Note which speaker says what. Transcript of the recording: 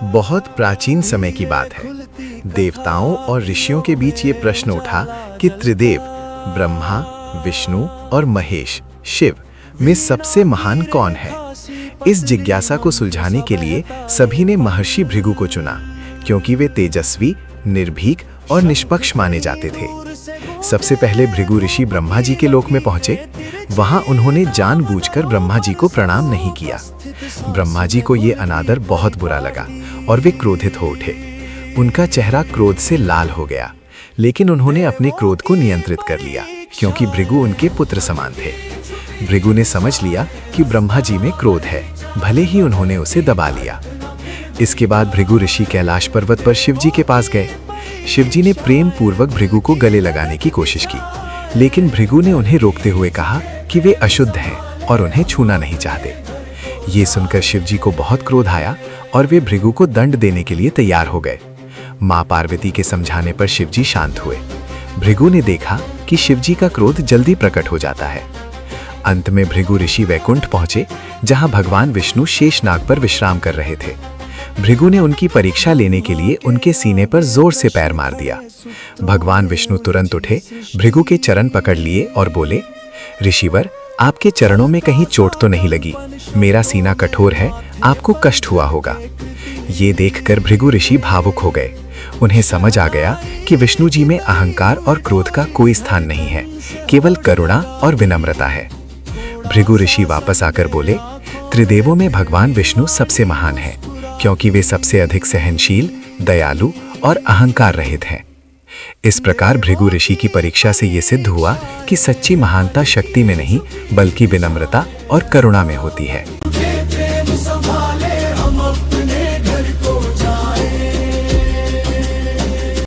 Speaker 1: बहुत प्राचीन समय की बात है। देवताओं और ऋषियों के बीच ये प्रश्न उठा कि त्रिदेव ब्रह्मा, विष्णु और महेश शिव में सबसे महान कौन है। इस जिज्ञासा को सुलझाने के लिए सभी ने महर्षि भृगु को चुना, क्योंकि वे तेजस्वी, निर्भीक और निष्पक्ष माने जाते थे। सबसे पहले भृगु ऋषि ब्रह्मा जी के लोक में पहुंचे। वहां उन्होंने जानबूझकर ब्रह्मा जी को प्रणाम नहीं किया। ब्रह्मा जी को ये अनादर बहुत बुरा लगा और वे क्रोधित हो उठे। उनका चेहरा क्रोध से लाल हो गया, लेकिन उन्होंने अपने क्रोध को नियंत्रित कर लिया, क्योंकि भृगु उनके पुत्र समान थे। भृगु ने समझ लिया कि ब्रह्मा जी में क्रोध है, भले ही उन्होंने उसे दबा लिया। इसके बाद भृगु ऋषि कैलाश पर्वत पर शिवजी के पास गए। शिवजी ने प्रेम पूर्वक भृगु को गले लगाने की कोशिश की, लेकिन भृगु ने उन्हें रोकते हुए कहा कि वे अशुद्ध हैं और उन्हें छूना नहीं चाहते। ये सुनकर शिवजी को बहुत क्रोध आया और वे भृगु को दंड देने के लिए तैयार हो गए। मां पार्वती के समझाने पर शिवजी शांत हुए। भृगु ने देखा कि शिवजी का क्रोध जल्दी प्रकट हो जाता है। अंत में भृगु ऋषि वैकुंठ पहुंचे, जहां भगवान विष्णु शेषनाग पर विश्राम कर रहे थे। भृगु ने उनकी परीक्षा लेने के लिए उनके सीने पर जोर से पैर मार दिया। भगवान विष्णु तुरंत उठे, भृगु के चरण पकड़ लिए और बोले, ऋषिवर, आपके चरणों में कहीं चोट तो नहीं लगी? मेरा सीना कठोर है, आपको कष्ट हुआ होगा। ये देखकर भृगु ऋषि भावुक हो गए। उन्हें समझ आ गया कि विष्णु जी में अहंकार और क्रोध का कोई स्थान नहीं है, केवल करुणा और विनम्रता है। भृगु ऋषि वापस आकर बोले, त्रिदेवों में भगवान विष्णु सबसे महान है, क्योंकि वे सबसे अधिक सहनशील, दयालु और अहंकार रहित हैं। इस प्रकार भृगु ऋषि की परीक्षा से ये सिद्ध हुआ कि सच्ची महानता शक्ति में नहीं, बल्कि विनम्रता और करुणा में होती है।